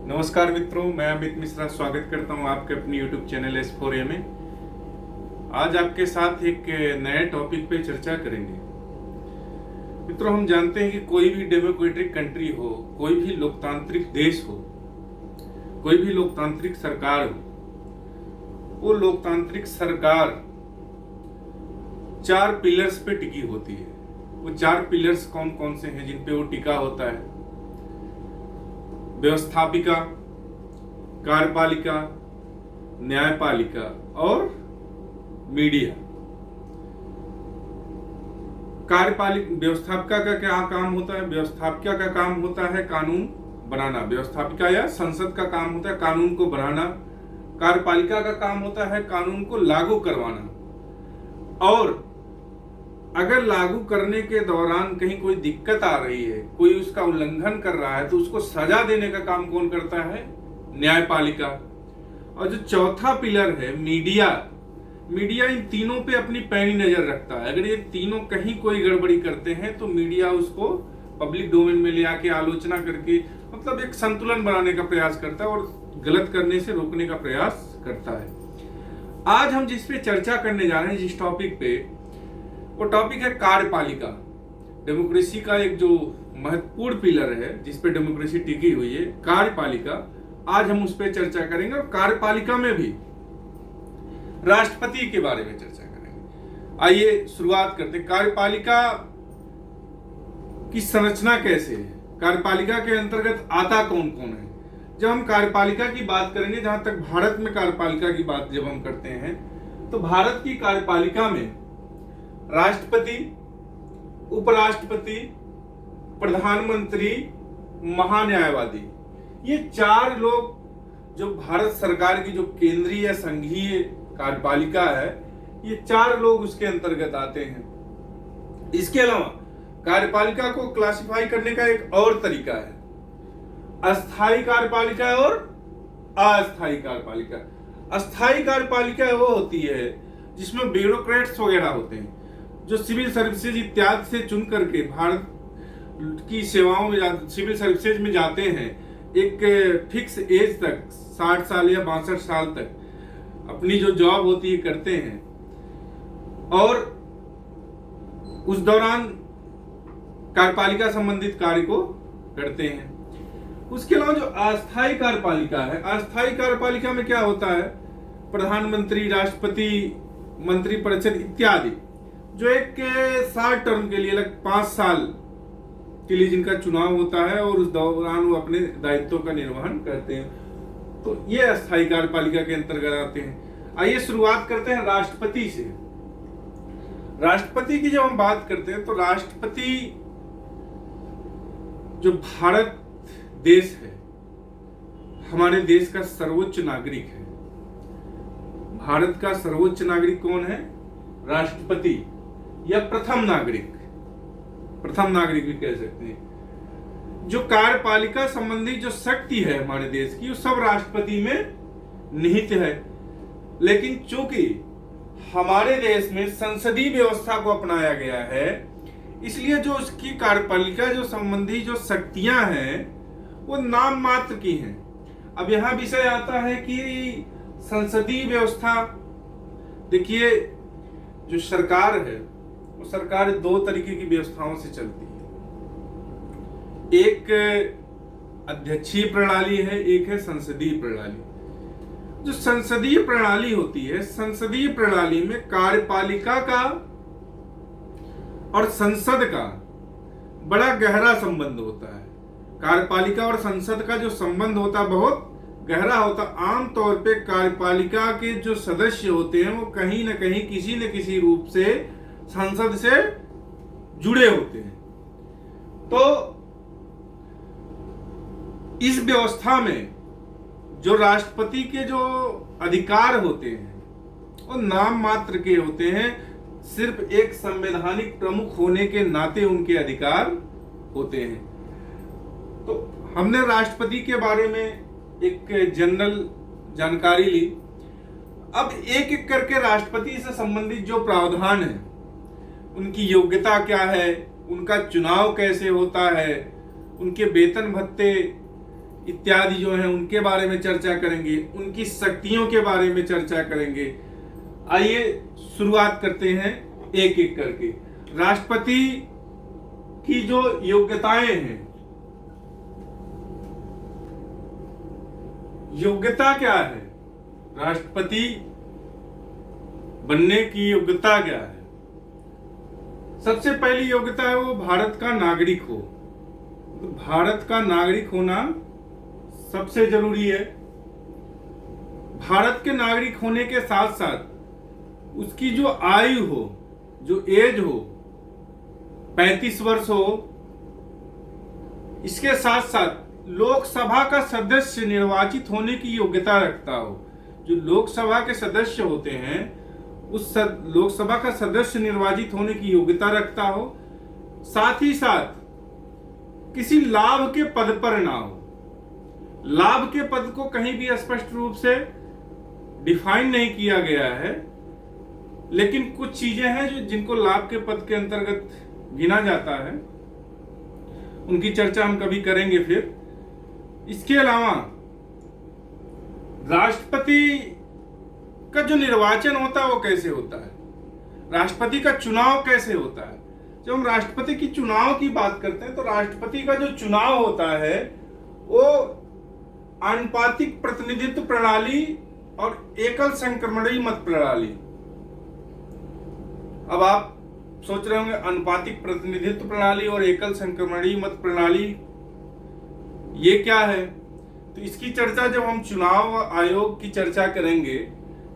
नमस्कार मित्रों, मैं अमित मिश्रा स्वागत करता हूं आपके अपनी YouTube चैनल S4A में। आज आपके साथ एक नए टॉपिक पे चर्चा करेंगे। मित्रों, हम जानते हैं कि कोई भी डेमोक्रेटिक कंट्री हो, कोई भी लोकतांत्रिक देश हो, कोई भी लोकतांत्रिक सरकार हो, वो लोकतांत्रिक सरकार 4 पिलर्स पे टिकी होती है। वो 4 पिलर्स कौन कौन से हैं जिन पे वो टिका होता है? व्यवस्थापिका, कार्यपालिका, न्यायपालिका और मीडिया। व्यवस्थापिका का क्या काम होता है? व्यवस्थापिका का काम होता है कानून बनाना। व्यवस्थापिका या संसद का काम होता है कानून को बनाना। कार्यपालिका का काम होता है कानून को लागू करवाना। और अगर लागू करने के दौरान कहीं कोई दिक्कत आ रही है, कोई उसका उल्लंघन कर रहा है, तो उसको सजा देने का काम कौन करता है? न्यायपालिका। और जो चौथा पिलर है मीडिया, मीडिया इन तीनों पे अपनी पैनी नजर रखता है। अगर ये तीनों कहीं कोई गड़बड़ी करते हैं तो मीडिया उसको पब्लिक डोमेन में ले आके आलोचना करके मतलब एक संतुलन बनाने का प्रयास करता है और गलत करने से रोकने का प्रयास करता है। आज हम जिस पे चर्चा करने जा रहे हैं, जिस टॉपिक पे, वो टॉपिक है कार्यपालिका। डेमोक्रेसी का एक जो महत्वपूर्ण पिलर है जिस पे डेमोक्रेसी टिकी हुई है, कार्यपालिका। आज हम उस पे चर्चा करेंगे और कार्यपालिका में भी राष्ट्रपति के बारे में चर्चा करेंगे। आइए शुरुआत करते हैं। कार्यपालिका की संरचना कैसे है? कार्यपालिका के अंतर्गत आता कौन कौन है? जब हम कार्यपालिका की बात करेंगे, जहां तक भारत में कार्यपालिका की बात जब हम करते हैं, तो भारत की कार्यपालिका में राष्ट्रपति, उपराष्ट्रपति, प्रधानमंत्री, महान्यायवादी, ये 4 लोग जो भारत सरकार की जो केंद्रीय या संघीय कार्यपालिका है, ये 4 लोग उसके अंतर्गत आते हैं। इसके अलावा कार्यपालिका को क्लासिफाई करने का एक और तरीका है, अस्थायी कार्यपालिका और अस्थायी कार्यपालिका। अस्थायी कार्यपालिका वो होती है जिसमें ब्यूरोक्रेट्स वगैरह होते हैं जो सिविल सर्विसेज इत्यादि से चुन करके भारत की सेवाओं में सिविल सर्विसेज में जाते हैं। एक फिक्स एज तक 60 साल या 62 साल तक अपनी जो जॉब होती है करते हैं और उस दौरान कार्यपालिका संबंधित कार्य को करते हैं। उसके अलावा जो अस्थायी कार्यपालिका है, अस्थायी कार्यपालिका में क्या होता है? प्रधानमंत्री, राष्ट्रपति, मंत्रिपरिषद इत्यादि जो एक शॉर्ट टर्म के लिए 5 साल के लिए जिनका चुनाव होता है और उस दौरान वो अपने दायित्वों का निर्वहन करते हैं, तो ये अस्थायी कार्यपालिका के अंतर्गत आते हैं। आइए शुरुआत करते हैं राष्ट्रपति से। राष्ट्रपति की जब हम बात करते हैं तो राष्ट्रपति जो भारत देश है, हमारे देश का सर्वोच्च नागरिक है। भारत का सर्वोच्च नागरिक कौन है? राष्ट्रपति या प्रथम नागरिक भी कह सकते हैं। जो कार्यपालिका संबंधी जो शक्ति है हमारे देश की, वो सब राष्ट्रपति में निहित है। लेकिन चूंकि हमारे देश में संसदीय व्यवस्था को अपनाया गया है, इसलिए जो उसकी कार्यपालिका जो संबंधी जो शक्तियां हैं वो नाम मात्र की हैं। अब यहां विषय आता है कि संसदीय व्यवस्था, देखिए जो सरकार है वो सरकार 2 तरीके की व्यवस्थाओं से चलती है। एक अध्यक्षीय प्रणाली है, एक है संसदीय प्रणाली। जो संसदीय प्रणाली होती है, संसदीय प्रणाली में कार्यपालिका का और संसद का बड़ा गहरा संबंध होता है। कार्यपालिका और संसद का जो संबंध होता है बहुत गहरा होता। आमतौर पे कार्यपालिका के जो सदस्य होते हैं वो कहीं न कहीं किसी न किसी रूप से संसद से जुड़े होते हैं। तो इस व्यवस्था में जो राष्ट्रपति के जो अधिकार होते हैं वो नाम मात्र के होते हैं। सिर्फ एक संवैधानिक प्रमुख होने के नाते उनके अधिकार होते हैं। तो हमने राष्ट्रपति के बारे में एक जनरल जानकारी ली। अब एक एक करके राष्ट्रपति से संबंधित जो प्रावधान है, उनकी योग्यता क्या है, उनका चुनाव कैसे होता है, उनके वेतन भत्ते इत्यादि जो है उनके बारे में चर्चा करेंगे, उनकी शक्तियों के बारे में चर्चा करेंगे। आइए शुरुआत करते हैं एक एक करके। राष्ट्रपति की जो योग्यताएं हैं, योग्यता क्या है, राष्ट्रपति बनने की योग्यता क्या है? सबसे पहली योग्यता है वो भारत का नागरिक हो। तो भारत का नागरिक होना सबसे जरूरी है। भारत के नागरिक होने के साथ साथ उसकी जो आयु हो, जो एज हो, 35 वर्ष हो। इसके साथ साथ लोकसभा का सदस्य निर्वाचित होने की योग्यता रखता हो। जो लोकसभा के सदस्य होते हैं उस लोकसभा का सदस्य निर्वाचित होने की योग्यता रखता हो। साथ ही साथ किसी लाभ के पद पर ना हो। लाभ के पद को कहीं भी स्पष्ट रूप से डिफाइन नहीं किया गया है, लेकिन कुछ चीजें हैं जो जिनको लाभ के पद के अंतर्गत गिना जाता है, उनकी चर्चा हम कभी करेंगे फिर। इसके अलावा राष्ट्रपति का जो निर्वाचन होता है वो कैसे होता है, राष्ट्रपति का चुनाव कैसे होता है। जब हम राष्ट्रपति की चुनाव की बात करते हैं तो राष्ट्रपति का जो चुनाव होता है वो आनुपातिक प्रतिनिधित्व प्रणाली और एकल संक्रमणीय मत प्रणाली। अब आप सोच रहे होंगे अनुपातिक प्रतिनिधित्व प्रणाली और एकल संक्रमणीय मत प्रणाली ये क्या है? तो इसकी चर्चा जब हम चुनाव आयोग की चर्चा करेंगे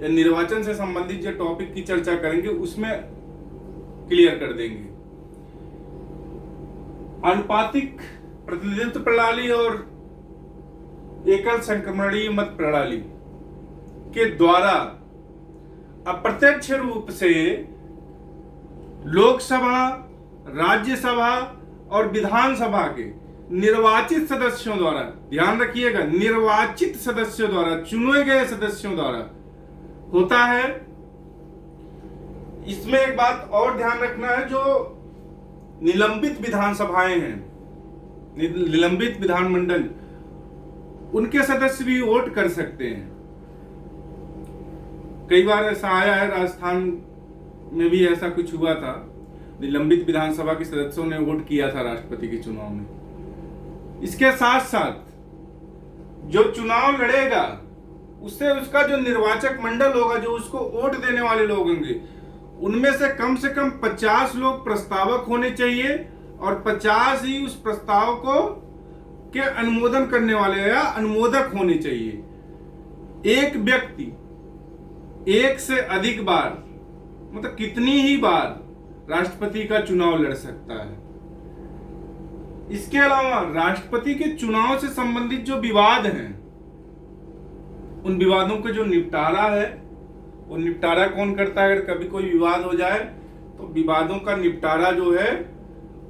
या निर्वाचन से संबंधित जो टॉपिक की चर्चा करेंगे उसमें क्लियर कर देंगे। अनुपातिक प्रतिनिधित्व प्रणाली और एकल संक्रमणीय मत प्रणाली के द्वारा अप्रत्यक्ष रूप से लोकसभा, राज्यसभा और विधानसभा के निर्वाचित सदस्यों द्वारा, ध्यान रखिएगा, निर्वाचित सदस्यों द्वारा, चुने गए सदस्यों द्वारा होता है। इसमें एक बात और ध्यान रखना है, जो निलंबित विधानसभाएं हैं, निलंबित विधानमंडल, उनके सदस्य भी वोट कर सकते हैं। कई बार ऐसा आया है, राजस्थान में भी ऐसा कुछ हुआ था, निलंबित विधानसभा के सदस्यों ने वोट किया था राष्ट्रपति के चुनाव में। इसके साथ साथ जो चुनाव लड़ेगा उससे उसका जो निर्वाचक मंडल होगा, जो उसको वोट देने वाले लोग होंगे, उनमें से कम 50 लोग प्रस्तावक होने चाहिए और 50 ही उस प्रस्ताव को के अनुमोदन करने वाले या अनुमोदक होने चाहिए। एक व्यक्ति एक से अधिक बार, मतलब कितनी ही बार राष्ट्रपति का चुनाव लड़ सकता है। इसके अलावा राष्ट्रपति के चुनाव से संबंधित जो विवाद हैं, उन विवादों का जो निपटारा है वो निपटारा कौन करता है? अगर कभी कोई विवाद हो जाए तो विवादों का निपटारा जो है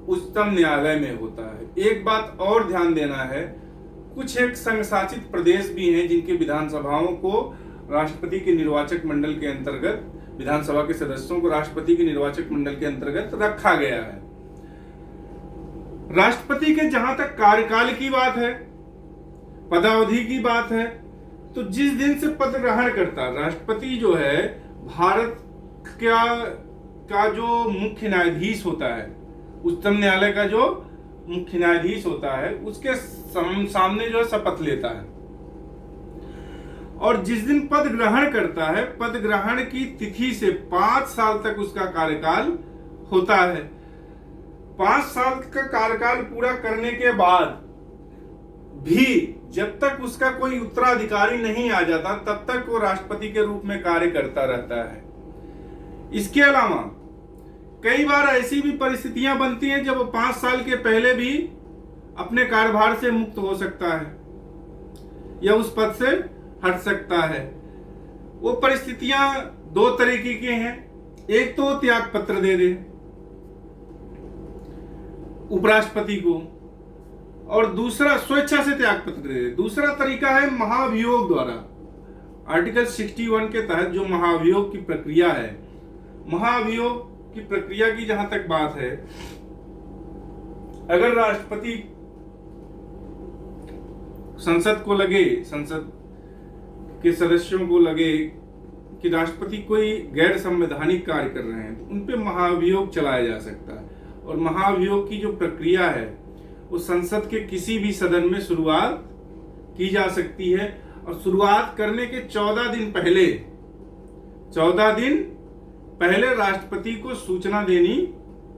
उच्चतम न्यायालय में होता है। एक बात और ध्यान देना है, कुछ एक संघ शासित प्रदेश भी हैं जिनके विधानसभाओं को राष्ट्रपति के निर्वाचक मंडल के अंतर्गत, विधानसभा के सदस्यों को राष्ट्रपति के निर्वाचक मंडल के अंतर्गत रखा गया है। राष्ट्रपति के जहां तक कार्यकाल की बात है, पदावधि की बात है, तो जिस दिन से पद ग्रहण करता राष्ट्रपति जो है, भारत का जो मुख्य न्यायाधीश होता है, उच्चतम न्यायालय का जो मुख्य न्यायाधीश होता है, उसके सामने जो है शपथ लेता है और जिस दिन पद ग्रहण करता है, पद ग्रहण की तिथि से 5 साल तक उसका कार्यकाल होता है। 5 साल का कार्यकाल पूरा करने के बाद भी जब तक उसका कोई उत्तराधिकारी नहीं आ जाता, तब तक वो राष्ट्रपति के रूप में कार्य करता रहता है। इसके अलावा कई बार ऐसी भी परिस्थितियां बनती हैं जब वो 5 साल के पहले भी अपने कार्यभार से मुक्त हो सकता है या उस पद से हट सकता है। वो परिस्थितियां 2 तरीके की हैं। एक तो त्याग पत्र दे दे उपराष्ट्रपति को, और दूसरा स्वेच्छा से त्याग पत्र दे दे। दूसरा तरीका है महाभियोग द्वारा। आर्टिकल 61 के तहत जो महाभियोग की प्रक्रिया है, महाभियोग की प्रक्रिया की जहां तक बात है, अगर राष्ट्रपति संसद के सदस्यों को लगे कि राष्ट्रपति कोई गैर संवैधानिक कार्य कर रहे हैं, तो उन पे महाभियोग चलाया जा सकता है। और महाभियोग की जो प्रक्रिया है वो संसद के किसी भी सदन में शुरुआत की जा सकती है, और शुरुआत करने के 14 दिन पहले राष्ट्रपति को सूचना देनी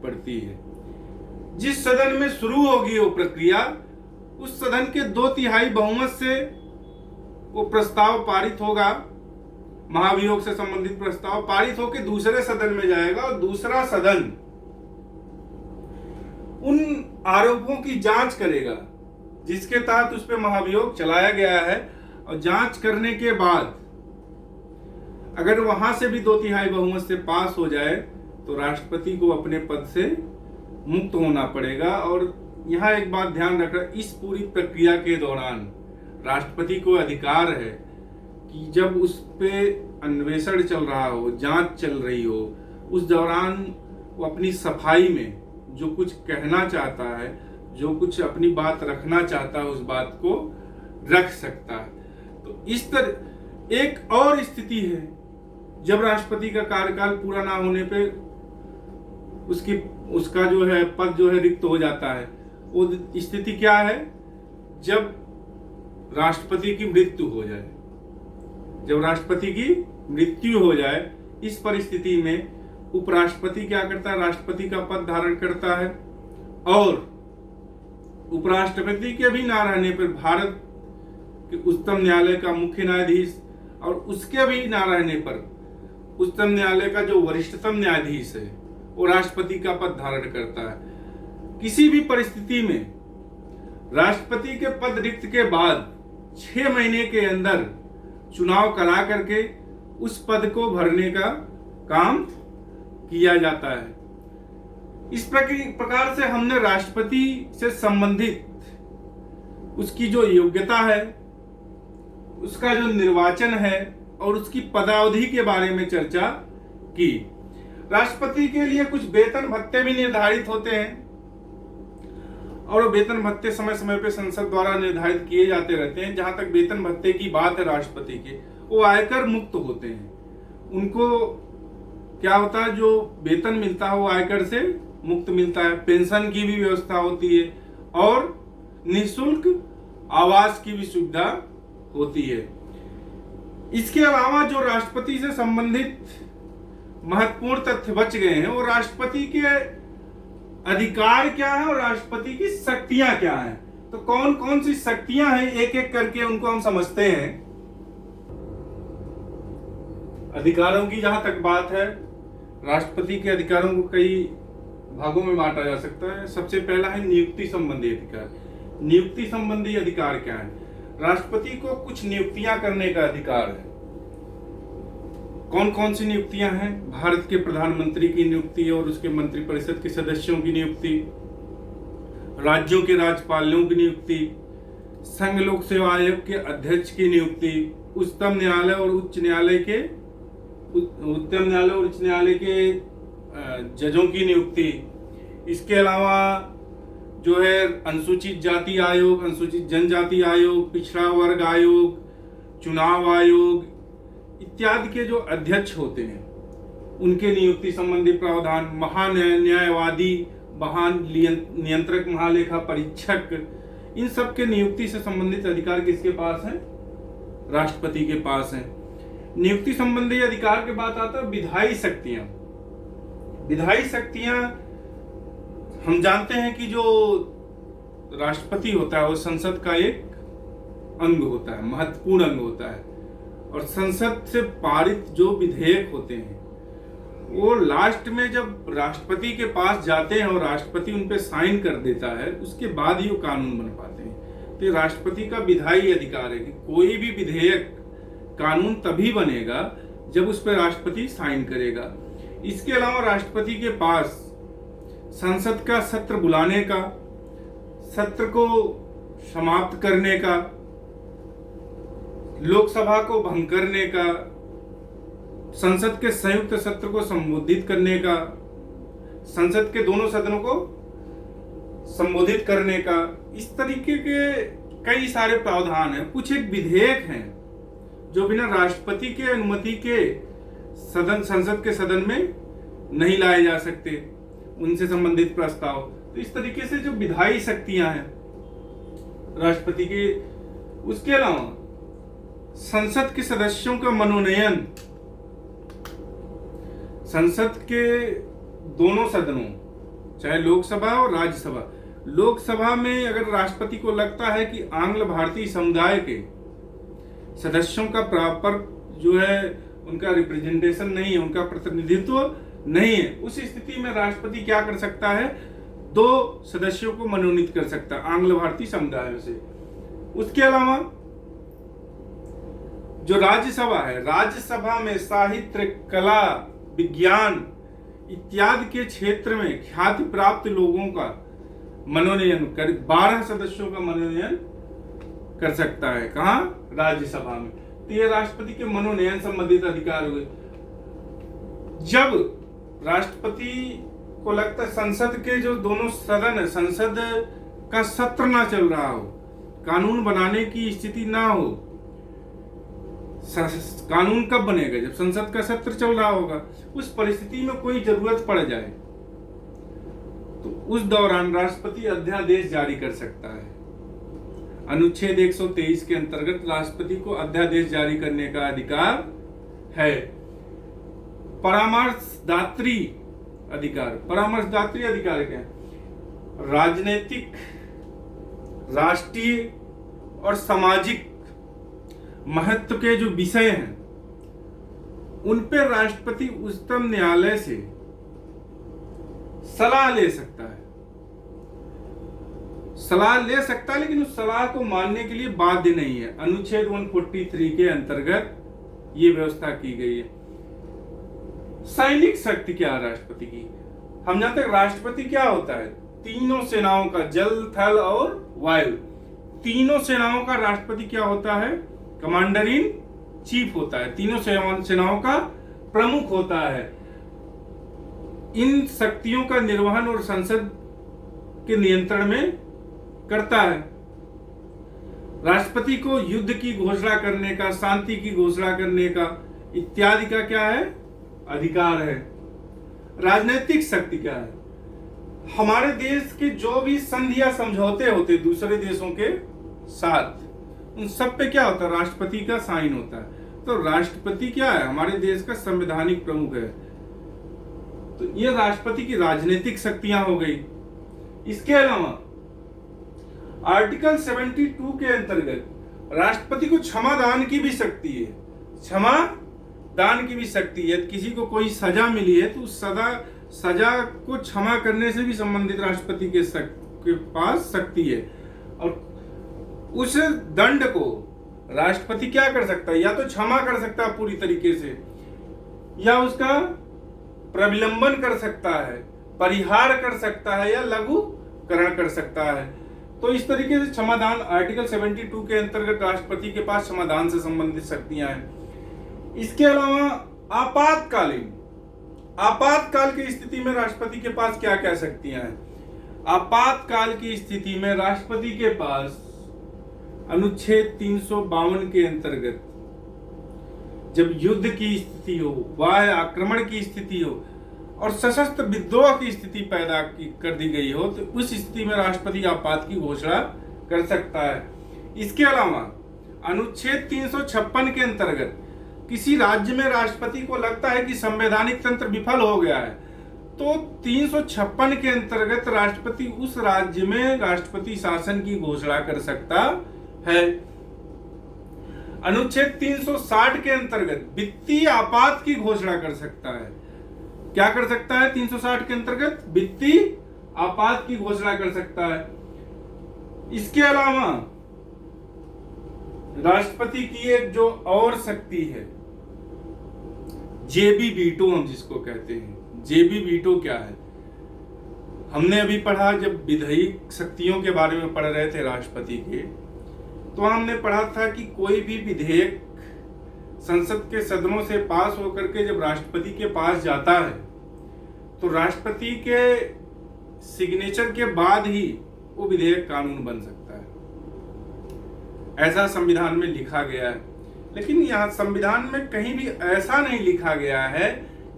पड़ती है। जिस सदन में शुरू होगी वो प्रक्रिया, उस सदन के 2/3 बहुमत से वो प्रस्ताव पारित होगा, महाभियोग से संबंधित प्रस्ताव पारित होकर दूसरे सदन में जाएगा, और दूसरा सदन उन आरोपों की जांच करेगा जिसके तहत उस पर महाभियोग चलाया गया है। और जांच करने के बाद अगर वहां से भी 2/3 बहुमत से पास हो जाए तो राष्ट्रपति को अपने पद से मुक्त होना पड़ेगा। और यहाँ एक बात ध्यान रखना, इस पूरी प्रक्रिया के दौरान राष्ट्रपति को अधिकार है कि जब उस पे अन्वेषण चल रहा हो, जांच चल रही हो, उस दौरान वो अपनी सफाई में जो कुछ कहना चाहता है, जो कुछ अपनी बात रखना चाहता है, उस बात को रख सकता है। तो इस तरह एक और स्थिति है जब राष्ट्रपति का कार्यकाल पूरा ना होने पे उसका जो है पद जो है रिक्त हो जाता है। वो स्थिति क्या है? जब राष्ट्रपति की मृत्यु हो जाए। जब राष्ट्रपति की मृत्यु हो जाए, इस परिस्थिति में उपराष्ट्रपति क्या करता है? राष्ट्रपति का पद धारण करता है। और उपराष्ट्रपति के भी ना रहने पर भारत के उच्चतम न्यायालय का मुख्य न्यायाधीश, और उसके भी ना रहने पर उच्चतम न्यायालय का जो वरिष्ठतम न्यायाधीश है वो राष्ट्रपति का पद धारण करता है। किसी भी परिस्थिति में राष्ट्रपति के पद रिक्त के बाद 6 महीने के अंदर चुनाव करा करके उस पद को भरने का काम किया जाता है। इस प्रकार से हमने राष्ट्रपति से संबंधित उसकी जो योग्यता है, उसका जो निर्वाचन है और उसकी पदावधि के बारे में चर्चा की। राष्ट्रपति के लिए कुछ वेतन भत्ते भी निर्धारित होते हैं, और वेतन भत्ते समय समय पे संसद द्वारा निर्धारित किए जाते रहते हैं। जहां तक वेतन भत्ते की बात है राष्ट्रपति के, वो आयकर मुक्त होते हैं। उनको क्या होता है, जो वेतन मिलता है वो आयकर से मुक्त मिलता है। पेंशन की भी व्यवस्था होती है और निःशुल्क आवास की भी सुविधा होती है। इसके अलावा जो राष्ट्रपति से संबंधित महत्वपूर्ण तथ्य बच गए हैं, वो राष्ट्रपति के अधिकार क्या है और राष्ट्रपति की शक्तियां क्या हैं। तो कौन कौन सी शक्तियां हैं, एक एक करके उनको हम समझते हैं। अधिकारों की जहां तक बात है, राष्ट्रपति के अधिकारों को कई भागों में बांटा जा सकता है। सबसे पहला है नियुक्ति संबंधी अधिकार। नियुक्ति संबंधी अधिकार क्या है? राष्ट्रपति को कुछ नियुक्तियां करने का अधिकार है। कौन कौन सी नियुक्तियां हैं? भारत के प्रधानमंत्री की नियुक्ति और उसके मंत्रिपरिषद के सदस्यों की नियुक्ति, राज्यों के राज्यपालों की नियुक्ति, संघ लोक सेवा आयोग के अध्यक्ष की नियुक्ति, उच्चतम न्यायालय और उच्च न्यायालय के जजों की नियुक्ति। इसके अलावा जो है अनुसूचित जाति आयोग, अनुसूचित जनजाति आयोग, पिछड़ा वर्ग आयोग, चुनाव आयोग इत्यादि के जो अध्यक्ष होते हैं उनके नियुक्ति संबंधी प्रावधान, महान्यायवादी, नियंत्रक, महालेखा परीक्षक, इन सब के नियुक्ति से संबंधित अधिकार किसके पास है? राष्ट्रपति के पास है। नियुक्ति संबंधी अधिकार के बाद आता है विधायी शक्तियां। विधायी शक्तियां हम जानते हैं कि जो राष्ट्रपति होता है वो संसद का एक अंग होता है, महत्वपूर्ण अंग होता है। और संसद से पारित जो विधेयक होते हैं वो लास्ट में जब राष्ट्रपति के पास जाते हैं और राष्ट्रपति उन पे साइन कर देता है, उसके बाद ही वो कानून बन पाते हैं। तो राष्ट्रपति का विधायी अधिकार है कि कोई भी विधेयक, कानून तभी बनेगा जब उस पर राष्ट्रपति साइन करेगा। इसके अलावा राष्ट्रपति के पास संसद का सत्र बुलाने का, सत्र को समाप्त करने का, लोकसभा को भंग करने का, संसद के संयुक्त सत्र को संबोधित करने का, संसद के दोनों सदनों को संबोधित करने का, इस तरीके के कई सारे प्रावधान हैं, कुछ एक विधेयक हैं जो बिना राष्ट्रपति के अनुमति के संसद के सदन में नहीं लाए जा सकते, उनसे संबंधित प्रस्ताव। तो इस तरीके से जो विधायी शक्तियां हैं राष्ट्रपति के, उसके अलावा संसद के सदस्यों का मनोनयन, संसद के दोनों सदनों चाहे लोकसभा और राज्यसभा, लोकसभा में अगर राष्ट्रपति को लगता है कि आंग्ल भारतीय समुदाय के सदस्यों का प्रॉपर जो है उनका रिप्रेजेंटेशन नहीं है, उनका प्रतिनिधित्व नहीं है, उस स्थिति में राष्ट्रपति क्या कर सकता है, 2 सदस्यों को मनोनीत कर सकता है आंग्ल भारतीय समुदाय से। उसके अलावा जो राज्यसभा है, राज्यसभा में साहित्य, कला, विज्ञान इत्यादि के क्षेत्र में ख्याति प्राप्त लोगों का मनोनयन कर 12 सदस्यों का मनोनयन कर सकता है। कहां? राज्यसभा में। तो ये राष्ट्रपति के मनोनयन संबंधित अधिकार हुए। जब राष्ट्रपति को लगता है संसद के जो दोनों सदन है, संसद का सत्र ना चल रहा हो, कानून बनाने की स्थिति ना हो, कानून कब बनेगा? जब संसद का सत्र चल रहा होगा। उस परिस्थिति में कोई जरूरत पड़ जाए तो उस दौरान राष्ट्रपति अध्यादेश जारी कर सकता है। अनुच्छेद 123 के अंतर्गत राष्ट्रपति को अध्यादेश जारी करने का अधिकार है। परामर्शदात्री अधिकार, परामर्शदात्री अधिकार क्या है? राजनीतिक, राष्ट्रीय और सामाजिक महत्व के जो विषय हैं उन पर राष्ट्रपति उच्चतम न्यायालय से सलाह ले सकता है। सलाह ले सकता है, लेकिन उस सलाह को मानने के लिए बाध्य नहीं है। अनुच्छेद 143 के अंतर्गत ये व्यवस्था की गई है। सैनिक शक्ति क्या है राष्ट्रपति की? हम जानते हैं राष्ट्रपति क्या होता है, तीनों सेनाओं का, जल, थल और वायु, तीनों सेनाओं का राष्ट्रपति क्या होता है? कमांडर इन चीफ होता है, तीनों सेनाओं का प्रमुख होता है। इन शक्तियों का निर्वहन और संसद के नियंत्रण में करता है। राष्ट्रपति को युद्ध की घोषणा करने का, शांति की घोषणा करने का इत्यादि का क्या है? अधिकार है। राजनीतिक शक्ति क्या है? हमारे देश के जो भी संधि या समझौते होते दूसरे देशों के साथ, उन सब पे क्या होता है? राष्ट्रपति का साइन होता है। तो राष्ट्रपति क्या है? हमारे देश का संवैधानिक प्रमुख है। तो ये राष्ट्रपति की राजनीतिक शक्तियां हो गई। इसके अलावा आर्टिकल 72 के अंतर्गत राष्ट्रपति को क्षमा दान की भी शक्ति है। क्षमा दान की भी शक्ति है। किसी को कोई सजा मिली है तो उस सजा को क्षमा करने से भी संबंधित राष्ट्रपति के पास शक्ति है। और उस दंड को राष्ट्रपति क्या कर सकता है? या तो क्षमा कर सकता है पूरी तरीके से, या उसका प्रविलंबन कर सकता है, परिहार कर सकता है, या लघुकरण कर सकता है। तो इस तरीके से क्षमादान, आर्टिकल 72 के अंतर्गत राष्ट्रपति के पास क्षमादान से संबंधित शक्तियां हैं। इसके अलावा आपातकाल की स्थिति में राष्ट्रपति के पास क्या क्या शक्तियां हैं? आपातकाल की स्थिति में राष्ट्रपति के पास अनुच्छेद 352 के अंतर्गत जब युद्ध की स्थिति हो, बाह्य आक्रमण की स्थिति हो और सशस्त्र विद्रोह की स्थिति पैदा कर दी गई हो, तो उस स्थिति में राष्ट्रपति आपात की घोषणा कर सकता है। इसके अलावा अनुच्छेद 356 के अंतर्गत किसी राज्य में राष्ट्रपति को लगता है कि संवैधानिक तंत्र विफल हो गया है, तो 356 के अंतर्गत राष्ट्रपति उस राज्य में राष्ट्रपति शासन की घोषणा कर सकता है। अनुच्छेद 360 के अंतर्गत वित्तीय आपात की घोषणा कर सकता है। क्या कर सकता है? 360 के अंतर्गत वित्तीय आपात की घोषणा कर सकता है। इसके अलावा राष्ट्रपति की एक जो और शक्ति है, जेबी वीटो हम जिसको कहते हैं। जेबी वीटो क्या है? हमने अभी पढ़ा, जब विधायी शक्तियों के बारे में पढ़ रहे थे राष्ट्रपति के, तो हमने पढ़ा था कि कोई भी विधेयक संसद के सदनों से पास होकर के जब राष्ट्रपति के पास जाता है तो राष्ट्रपति के सिग्नेचर के बाद ही वो विधेयक कानून बन सकता है। ऐसा संविधान में लिखा गया है। लेकिन यहाँ संविधान में कहीं भी ऐसा नहीं लिखा गया है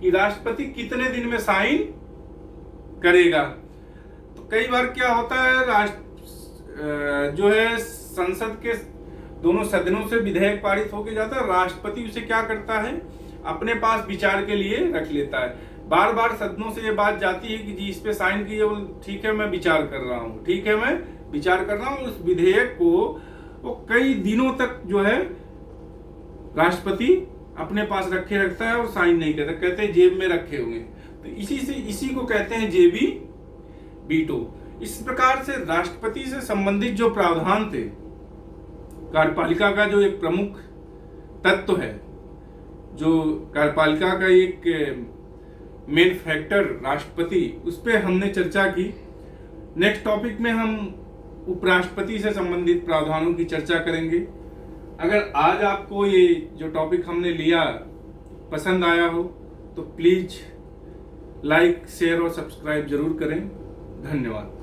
कि राष्ट्रपति कितने दिन में साइन करेगा। तो कई बार क्या होता है, जो है संसद के दोनों सदनों से विधेयक पारित होके जाता है, राष्ट्रपति उसे क्या करता है, अपने पास विचार के लिए रख लेता है। बार बार सदनों से ये बात जाती है कि जी इस पे साइन कीजिए, ठीक है मैं विचार कर रहा हूँ, ठीक है मैं विचार कर रहा हूँ। उस विधेयक को वो कई दिनों तक जो है राष्ट्रपति अपने पास रखे रखता है और साइन नहीं करता, कहते हैं जेब में रखे हुए। तो इसी को कहते हैं जेबी वीटो। इस प्रकार से राष्ट्रपति से संबंधित जो प्रावधान थे, कार्यपालिका का जो एक प्रमुख तत्व है, जो कार्यपालिका का एक मेन फैक्टर राष्ट्रपति, उस पर हमने चर्चा की। नेक्स्ट टॉपिक में हम उपराष्ट्रपति से संबंधित प्रावधानों की चर्चा करेंगे। अगर आज आपको ये जो टॉपिक हमने लिया पसंद आया हो तो प्लीज लाइक, शेयर और सब्सक्राइब जरूर करें। धन्यवाद।